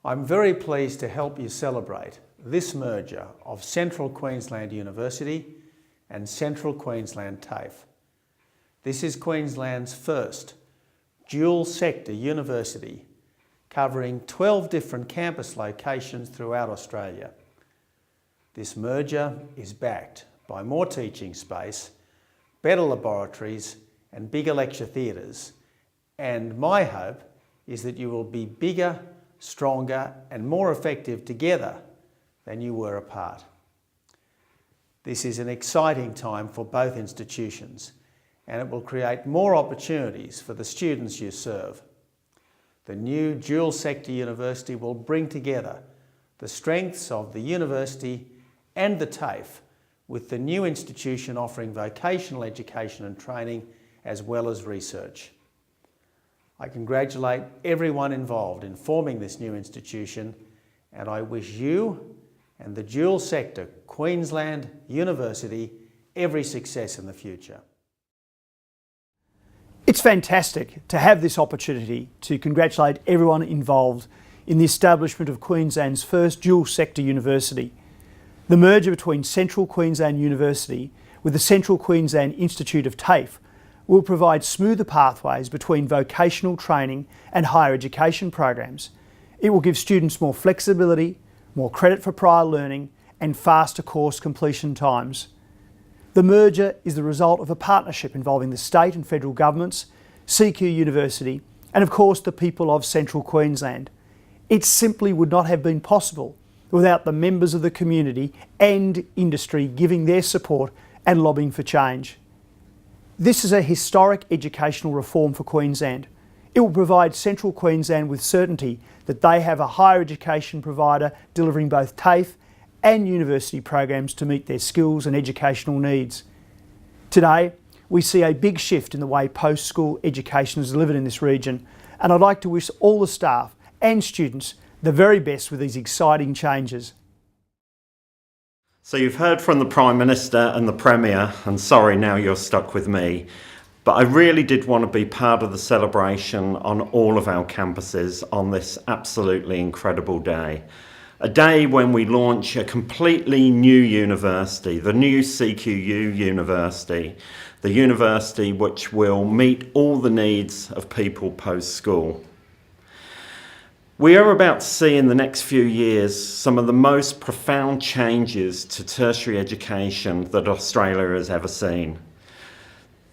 I'm very pleased to help you celebrate this merger of Central Queensland University and Central Queensland TAFE. This is Queensland's first dual sector university covering 12 different campus locations throughout Australia. This merger is backed by more teaching space, better laboratories and bigger lecture theatres, and my hope is that you will be bigger, stronger and more effective together than you were apart. This is an exciting time for both institutions and it will create more opportunities for the students you serve. The new dual sector university will bring together the strengths of the university and the TAFE with the new institution offering vocational education and training as well as research. I congratulate everyone involved in forming this new institution and I wish you and the dual sector Queensland University every success in the future. It's fantastic to have this opportunity to congratulate everyone involved in the establishment of Queensland's first dual sector university. The merger between Central Queensland University with the Central Queensland Institute of TAFE will provide smoother pathways between vocational training and higher education programs. It will give students more flexibility, more credit for prior learning and faster course completion times. The merger is the result of a partnership involving the state and federal governments, CQUniversity and of course the people of Central Queensland. It simply would not have been possible without the members of the community and industry giving their support and lobbying for change. This is a historic educational reform for Queensland. It will provide Central Queensland with certainty that they have a higher education provider delivering both TAFE and university programs to meet their skills and educational needs. Today, we see a big shift in the way post-school education is delivered in this region, and I'd like to wish all the staff and students the very best with these exciting changes. So you've heard from the Prime Minister and the Premier, and sorry now you're stuck with me, but I really did want to be part of the celebration on all of our campuses on this absolutely incredible day. A day when we launch a completely new university, the new CQU University, the university which will meet all the needs of people post-school. We are about to see in the next few years some of the most profound changes to tertiary education that Australia has ever seen.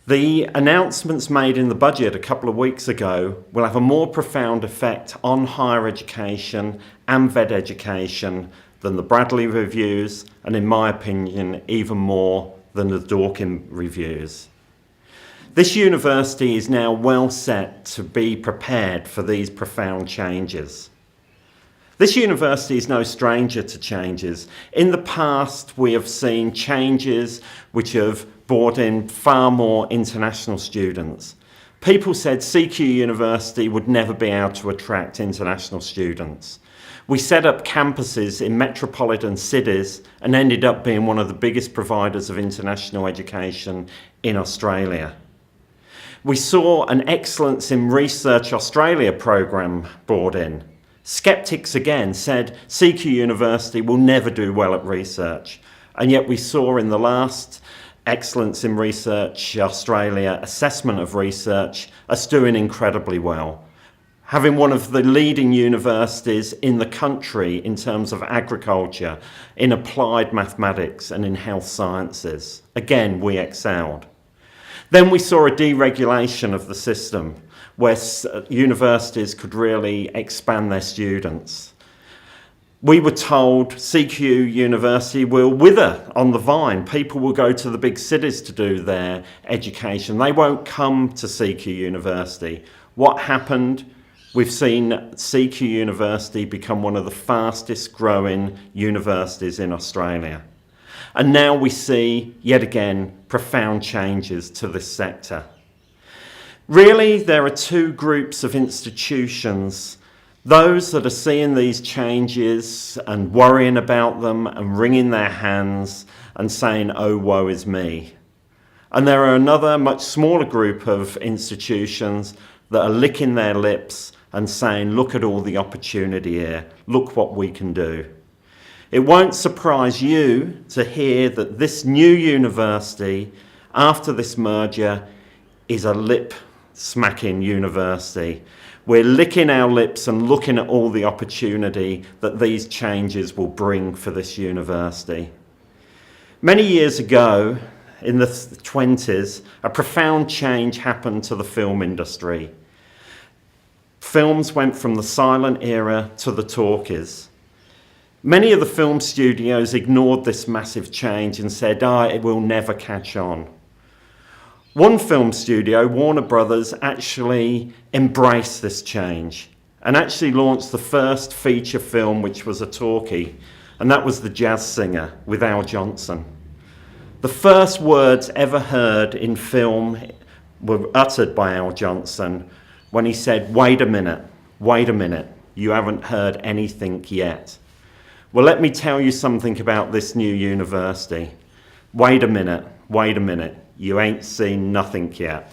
The announcements made in the budget a couple of weeks ago will have a more profound effect on higher education and vet education than the Bradley reviews and, in my opinion, even more than the Dorkin reviews. This university is now well set to be prepared for these profound changes. This university is no stranger to changes. In the past, we have seen changes which have brought in far more international students. People said CQUniversity would never be able to attract international students. We set up campuses in metropolitan cities and ended up being one of the biggest providers of international education in Australia. We saw an Excellence in Research Australia program brought in. Skeptics again said CQUniversity will never do well at research, and yet we saw in the last Excellence in Research Australia assessment of research us doing incredibly well, having one of the leading universities in the country in terms of agriculture, in applied mathematics and in health sciences. Again, we excelled. Then we saw a deregulation of the system where universities could really expand their students. We were told CQUniversity will wither on the vine. People will go to the big cities to do their education. They won't come to CQUniversity. What happened? We've seen CQUniversity become one of the fastest growing universities in Australia. And now we see, yet again, profound changes to this sector. Really, there are two groups of institutions. Those that are seeing these changes and worrying about them and wringing their hands and saying, oh, woe is me. And there are another much smaller group of institutions that are licking their lips and saying, look at all the opportunity here, look what we can do. It won't surprise you to hear that this new university, after this merger, is a lip-smacking university. We're licking our lips and looking at all the opportunity that these changes will bring for this university. Many years ago, in the 20s, a profound change happened to the film industry. Films went from the silent era to the talkies. Many of the film studios ignored this massive change and said, it will never catch on. One film studio, Warner Brothers, actually embraced this change and actually launched the first feature film which was a talkie, and that was The Jazz Singer with Al Johnson. The first words ever heard in film were uttered by Al Johnson when he said, wait a minute, you haven't heard anything yet. Well, let me tell you something about this new university. Wait a minute, you ain't seen nothing yet.